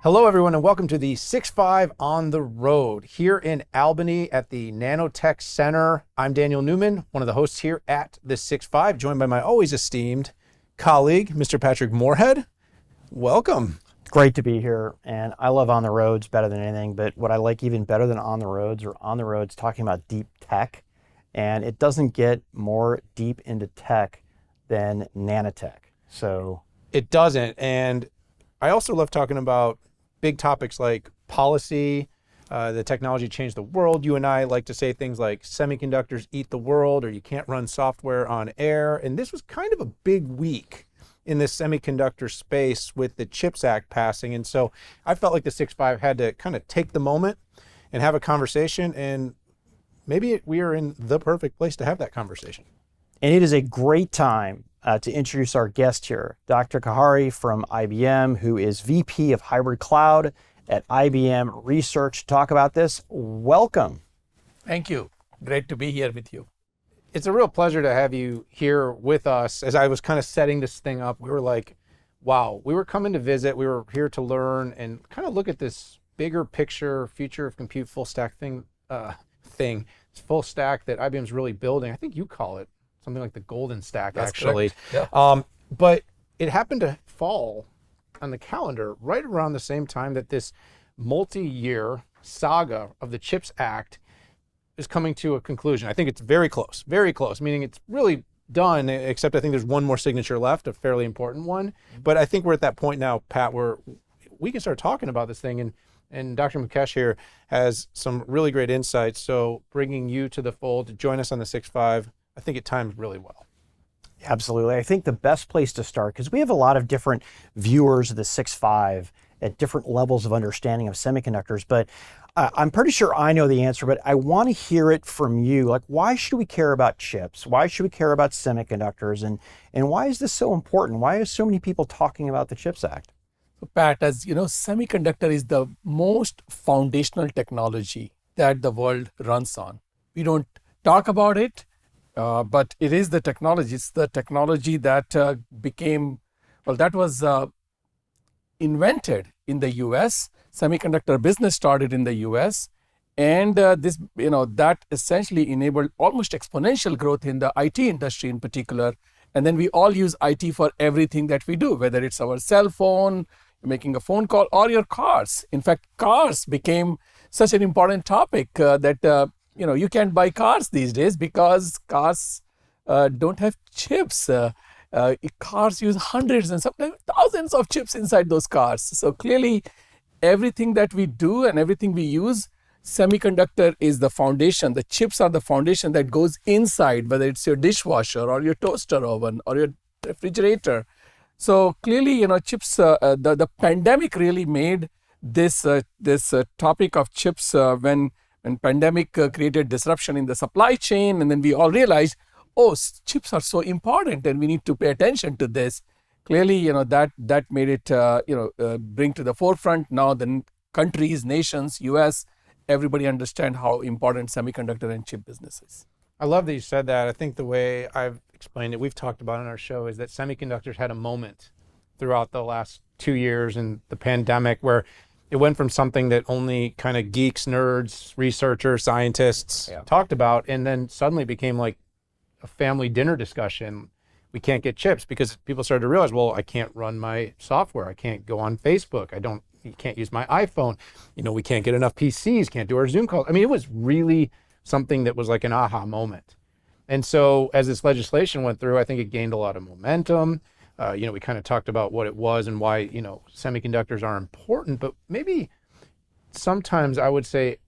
Hello, everyone, and welcome to the 6.5 on the road here in Albany at the Nanotech Center. I'm Daniel Newman, one of the hosts here at the 6.5, joined by my always esteemed colleague, Mr. Patrick Moorhead. Welcome. Great to be here, and I love on the roads better than anything, but what I like even better than on the roads talking about deep tech, and it doesn't get more deep into tech than nanotech. So it doesn't, and I also love talking about big topics like policy, the technology changed the world. You and I like to say things like semiconductors eat the world, or you can't run software on air. And this was kind of a big week in this semiconductor space with the CHIPS Act passing. And so I felt like the 6.5 had to kind of take the moment and have a conversation. And maybe we are in the perfect place to have that conversation. And it is a great time to introduce our guest here, Dr. Kahari from IBM, who is VP of Hybrid Cloud at IBM Research, to talk about this. Welcome. Thank you. Great to be here with you. It's a real pleasure to have you here with us. As I was kind of setting this thing up, we were like, wow, we were coming to visit. We were here to learn and kind of look at this bigger picture, future of compute full stack thing, full stack that IBM's really building. I think you call it something like the golden stack. That's actually. Yeah. But it happened to fall on the calendar right around the same time that this multi-year saga of the CHIPS Act is coming to a conclusion. I think it's very close, meaning it's really done, except I think there's one more signature left, a fairly important one. But I think we're at that point now, Pat, where we can start talking about this thing. And Dr. Mukesh here has some really great insights. So bringing you to the fold to join us on the 6.5, I think it timed really well. Absolutely. I think the best place to start, because we have a lot of different viewers of the 6.5 at different levels of understanding of semiconductors, but I'm pretty sure I know the answer, but I want to hear it from you. Like, why should we care about chips? Why should we care about semiconductors? And why is this so important? Why are so many people talking about the CHIPS Act? So Pat, as you know, semiconductor is the most foundational technology that the world runs on. We don't talk about it, but it is the technology. It's the technology that that was invented in the US. Semiconductor business started in the US, and that essentially enabled almost exponential growth in the IT industry in particular. And then we all use IT for everything that we do, whether it's our cell phone, making a phone call, or your cars. In fact, cars became such an important topic that you can't buy cars these days because cars don't have chips. Cars use hundreds and sometimes thousands of chips inside those cars. So clearly, everything that we do and everything we use, semiconductor is the foundation. The chips are the foundation that goes inside, whether it's your dishwasher or your toaster oven or your refrigerator. So clearly, chips. The pandemic really made this topic of chips when pandemic created disruption in the supply chain, and then we all realized, chips are so important, and we need to pay attention to this. Clearly, that made it bring to the forefront. Now the countries, nations, US, everybody understand how important semiconductor and chip business is. I love that you said that. I think the way I've explained it, we've talked about in our show, is that semiconductors had a moment throughout the last 2 years and the pandemic where it went from something that only kind of geeks, nerds, researchers, scientists talked about, and then suddenly became like a family dinner discussion. We can't get chips because people started to realize, well, I can't run my software. I can't go on Facebook. You can't use my iPhone. We can't get enough PCs, can't do our Zoom calls. I mean, it was really something that was like an aha moment. And so as this legislation went through, I think it gained a lot of momentum. We kind of talked about what it was and why, semiconductors are important, but maybe sometimes I would say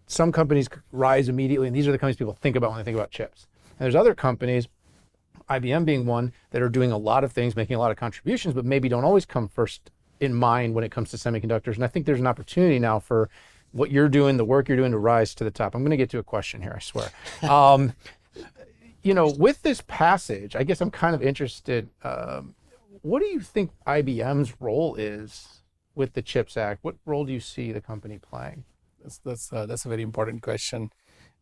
some companies rise immediately, and these are the companies people think about when they think about chips. And there's other companies, IBM being one, that are doing a lot of things, making a lot of contributions, but maybe don't always come first in mind when it comes to semiconductors. And I think there's an opportunity now for what you're doing, the work you're doing, to rise to the top. I'm going to get to a question here, I swear. With this passage, I guess I'm kind of interested, what do you think IBM's role is with the CHIPS Act? What role do you see the company playing? That's a very important question.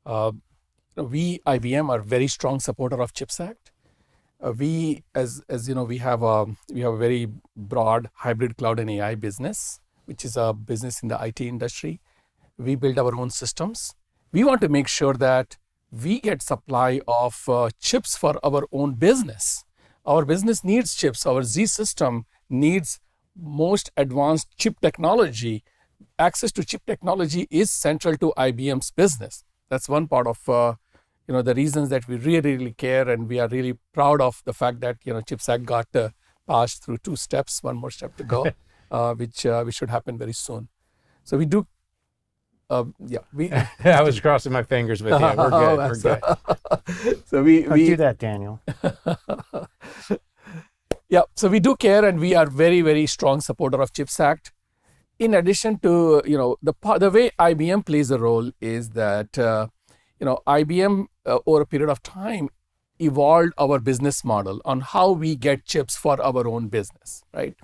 We, IBM, are very strong supporter of CHIPS Act. We, as you know, we have a very broad hybrid cloud and AI business, which is a business in the IT industry. We build our own systems. We want to make sure that we get supply of chips for our own business. Our business needs chips. Our Z system needs most advanced chip technology. Access to chip technology is central to IBM's business. That's one part of the reasons that we really care, and we are really proud of the fact that CHIPS Act got passed through 2 steps, one more step to go, which should happen very soon. So we do. I was crossing my fingers with you. We're good. We're good. So we do that, Daniel. Yeah, so we do care, and we are very, very strong supporter of CHIPS Act. In addition to the way IBM plays a role is that IBM over a period of time evolved our business model on how we get chips for our own business. Right?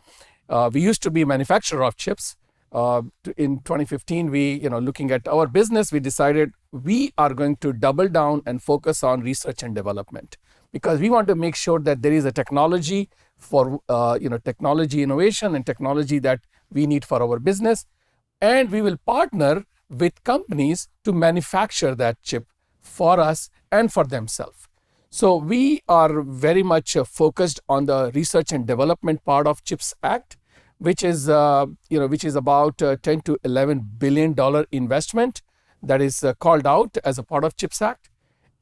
We used to be a manufacturer of chips. In 2015, looking at our business, we decided we are going to double down and focus on research and development, because we want to make sure that there is a technology for technology innovation and technology that we need for our business, and we will partner with companies to manufacture that chip for us and for themselves. So we are very much focused on the research and development part of CHIPS Act, which is about $10 to $11 billion investment that is called out as a part of CHIPS Act.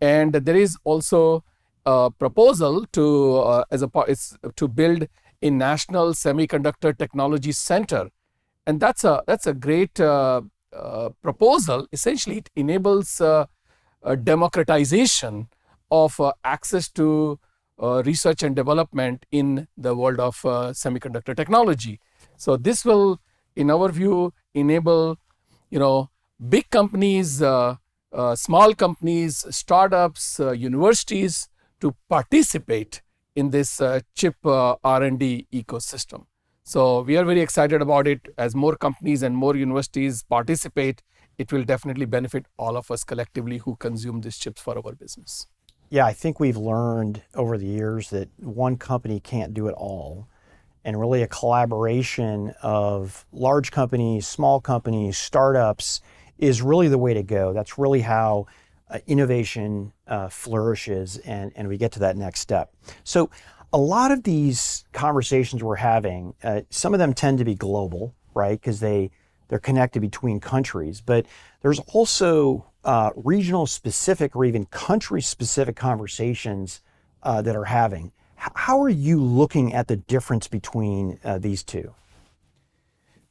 And there is also a proposal to build a national semiconductor technology center, and that's a great proposal. Essentially, it enables a democratization of access to research and development in the world of semiconductor technology. So this will, in our view, enable big companies, small companies, startups, universities to participate in this chip R&D ecosystem. So we are very excited about it. As more companies and more universities participate, it will definitely benefit all of us collectively who consume these chips for our business. Yeah, I think we've learned over the years that one company can't do it all. And really a collaboration of large companies, small companies, startups is really the way to go. That's really how innovation flourishes and we get to that next step. So a lot of these conversations we're having, some of them tend to be global, right? Because they're connected between countries, but there's also regional specific or even country specific conversations that are having. How are you looking at the difference between these two?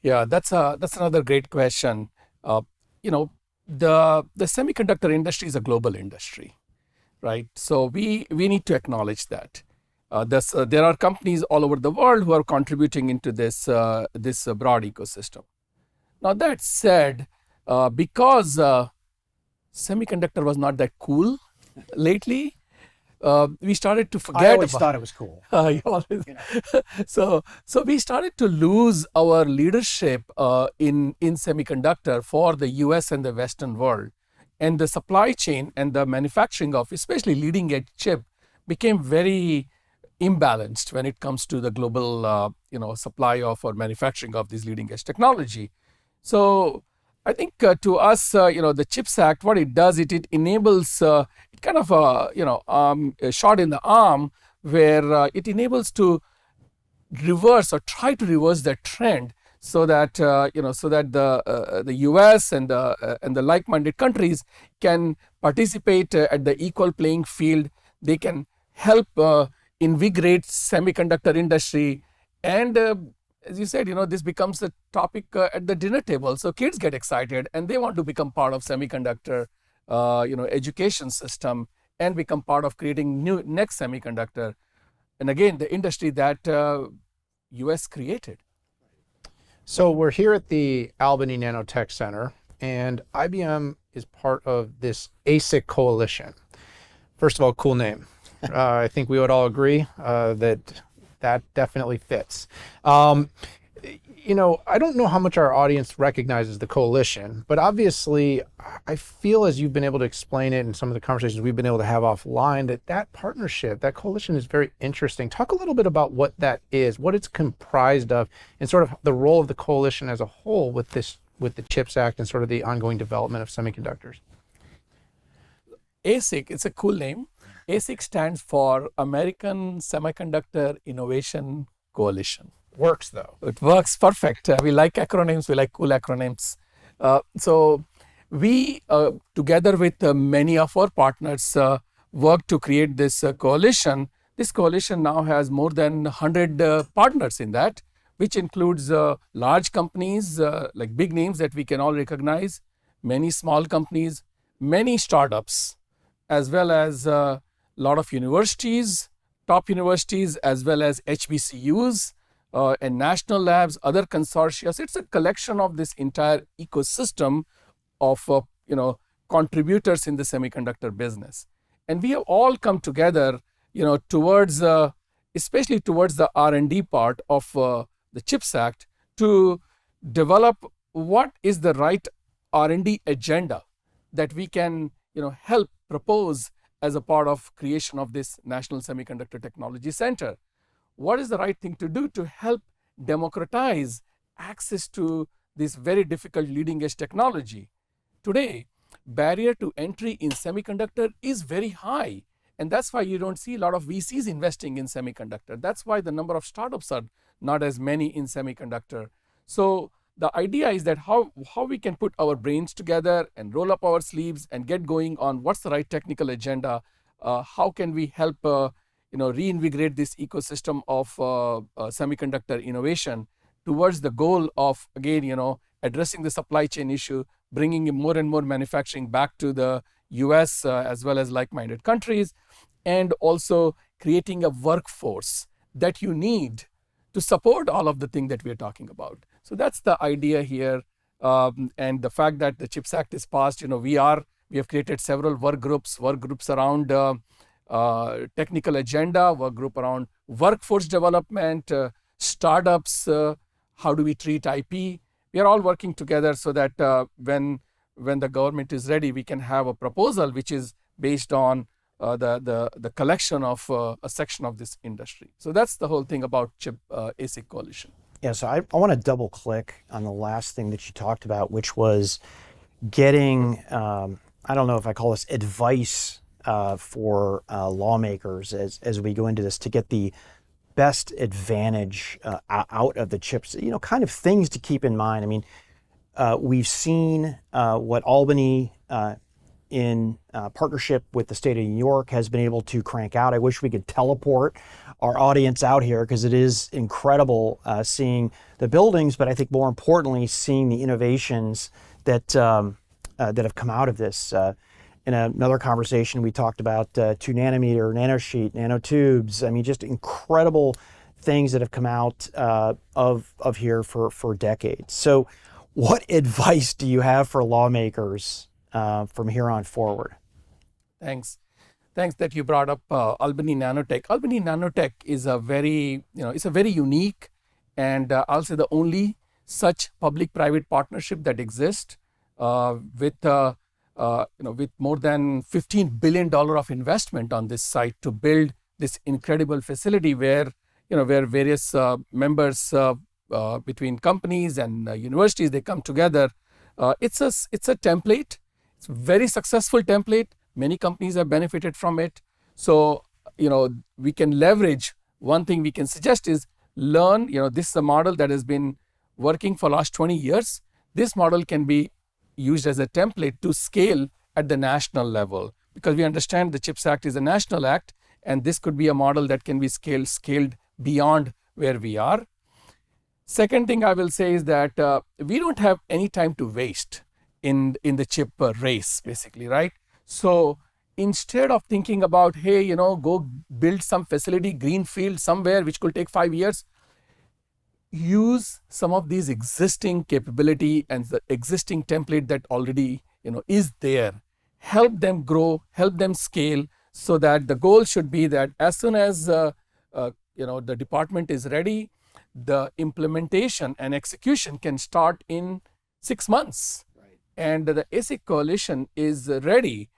Yeah, that's another great question. The semiconductor industry is a global industry, right? So we need to acknowledge that. There are companies all over the world who are contributing into this broad ecosystem. Now that said, because semiconductor was not that cool lately, we started to forget. I always thought it was cool. So we started to lose our leadership in semiconductor for the US and the Western world. And the supply chain and the manufacturing of especially leading edge chip became very imbalanced when it comes to the global supply of or manufacturing of this leading edge technology. So I think to us, the CHIPS Act, what it does, it enables it kind of a shot in the arm where it enables to reverse or try to reverse that trend, so that the US and the like-minded countries can participate at the equal playing field. They can help invigorate semiconductor industry, and as you said, this becomes a topic at the dinner table. So kids get excited and they want to become part of semiconductor, education system and become part of creating next semiconductor. And again, the industry that US created. So we're here at the Albany Nanotech Center, and IBM is part of this ASIC coalition. First of all, cool name. I think we would all agree that definitely fits. I don't know how much our audience recognizes the coalition, but obviously I feel as you've been able to explain it in some of the conversations we've been able to have offline, that partnership, that coalition is very interesting. Talk a little bit about what that is, what it's comprised of, and sort of the role of the coalition as a whole with the CHIPS Act and sort of the ongoing development of semiconductors. ASIC, it's a cool name. ASIC stands for American Semiconductor Innovation Coalition. Works though. It works perfect. We like acronyms. We like cool acronyms. So we, together with many of our partners, work to create this coalition. This coalition now has more than 100 partners in that, which includes large companies, like big names that we can all recognize, many small companies, many startups, as well as a lot of universities, top universities, as well as HBCUs, and national labs, other consortia. It's a collection of this entire ecosystem of contributors in the semiconductor business, and we have all come together, towards especially towards the R&D part of the CHIPS Act to develop what is the right R&D agenda that we can help propose as a part of creation of this National Semiconductor Technology Center. What is the right thing to do to help democratize access to this very difficult leading edge technology? Today, barrier to entry in semiconductor is very high, and that's why you don't see a lot of VCs investing in semiconductor. That's why the number of startups are not as many in semiconductor. So the idea is that how we can put our brains together and roll up our sleeves and get going on what's the right technical agenda. How can we help reinvigorate this ecosystem of semiconductor innovation towards the goal of, again, addressing the supply chain issue, bringing in more and more manufacturing back to the US as well as like-minded countries, and also creating a workforce that you need to support all of the things that we are talking about. So that's the idea here. And the fact that the CHIPS Act is passed, we have created several work groups around technical agenda, work group around workforce development, startups, how do we treat IP. We are all working together so that when the government is ready, we can have a proposal which is based on the collection of a section of this industry. So that's the whole thing about CHIP ASIC coalition. Yeah, so I want to double click on the last thing that you talked about, which was getting, I don't know if I call this advice for lawmakers as we go into this to get the best advantage out of the chips, kind of things to keep in mind. I mean, we've seen what Albany in partnership with the state of New York has been able to crank out. I wish we could teleport our audience out here because it is incredible seeing the buildings, but I think more importantly, seeing the innovations that have come out of this. In another conversation, we talked about 2 nanometer, nanosheet, nanotubes. I mean, just incredible things that have come out of here for decades. So what advice do you have for lawmakers from here on forward? Thanks that you brought up Albany Nanotech. Albany Nanotech is a very, it's a very unique and I'll say the only such public-private partnership that exists with more than $15 billion of investment on this site to build this incredible facility where various members between companies and universities, they come together. It's a template. It's a very successful template. Many companies have benefited from it. So, we can leverage. One thing we can suggest is learn, this is a model that has been working for last 20 years. This model can be used as a template to scale at the national level because we understand the CHIPS Act is a national act and this could be a model that can be scaled beyond where we are. Second thing I will say is that we don't have any time to waste in the chip race, basically, right? So instead of thinking about, hey, go build some facility, greenfield somewhere, which could take 5 years, use some of these existing capability and the existing template that already, is there. Help them grow, help them scale, so that the goal should be that as soon as, the department is ready, the implementation and execution can start in 6 months. And the ASIC coalition is ready,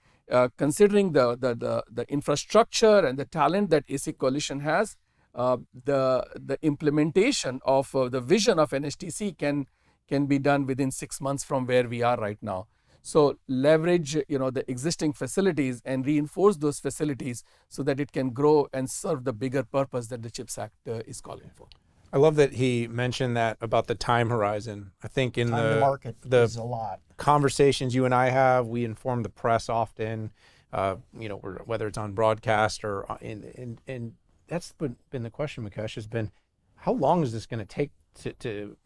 considering the infrastructure and the talent that ASIC coalition has. The implementation of the vision of NHTC can be done within 6 months from where we are right now. So leverage the existing facilities and reinforce those facilities so that it can grow and serve the bigger purpose that the CHIPS Act is calling for. I love that he mentioned that about the time horizon. I think in Time to market is a lot. Conversations you and I have, we inform the press often, whether it's on broadcast or and that's been the question, Mukesh, has been, how long is this going to take to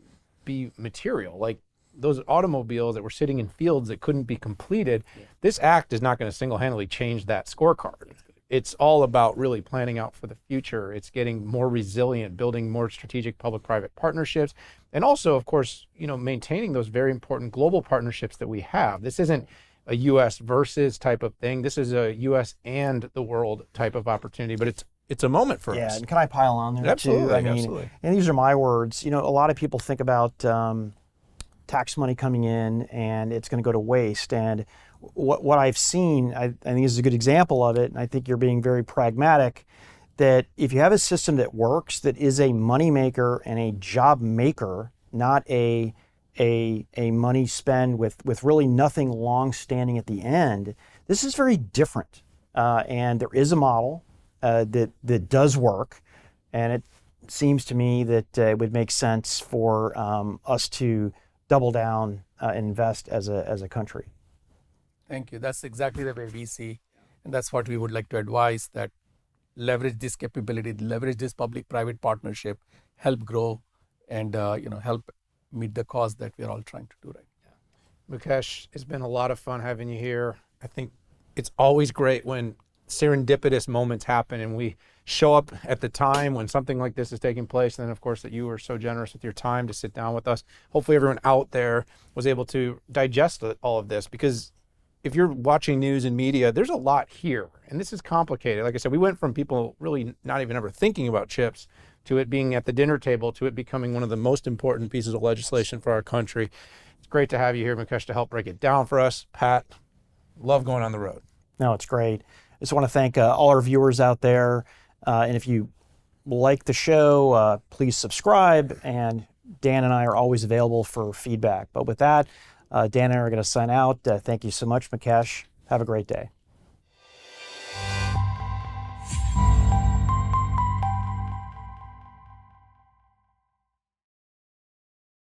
be material? Like those automobiles that were sitting in fields that couldn't be completed, this act is not going to single-handedly change that scorecard. It's all about really planning out for the future. It's getting more resilient, building more strategic public-private partnerships, and also, of course, maintaining those very important global partnerships that we have. This isn't a U.S. versus type of thing. This is a U.S. and the world type of opportunity, but it's a moment for us. Yeah, and can I pile on there Absolutely, too? I mean, absolutely. and these are my words. A lot of people think about tax money coming in and it's going to go to waste. And what I've seen, I think this is a good example of it, and I think you're being very pragmatic, that if you have a system that works, that is a money maker and a job maker, not a money spend with really nothing long standing at the end, this is very different. And there is a model that does work, and it seems to me that it would make sense for us to double down and invest as a country. Thank you. That's exactly the way we see, and that's what we would like to advise, that leverage this capability, leverage this public-private partnership, help grow, and help meet the cause that we're all trying to do right now. Mukesh, it's been a lot of fun having you here. I think it's always great when serendipitous moments happen and we show up at the time when something like this is taking place. And then, of course, that you were so generous with your time to sit down with us. Hopefully everyone out there was able to digest all of this, because if you're watching news and media, there's a lot here, and this is complicated. Like I said, we went from people really not even ever thinking about chips to it being at the dinner table to it becoming one of the most important pieces of legislation for our country. It's great to have you here, Mukesh, to help break it down for us. Pat, love going on the road. No, it's great. I just want to thank all our viewers out there. And if you like the show, please subscribe. And Dan and I are always available for feedback. But with that, Dan and I are going to sign out. Thank you so much, Mukesh. Have a great day.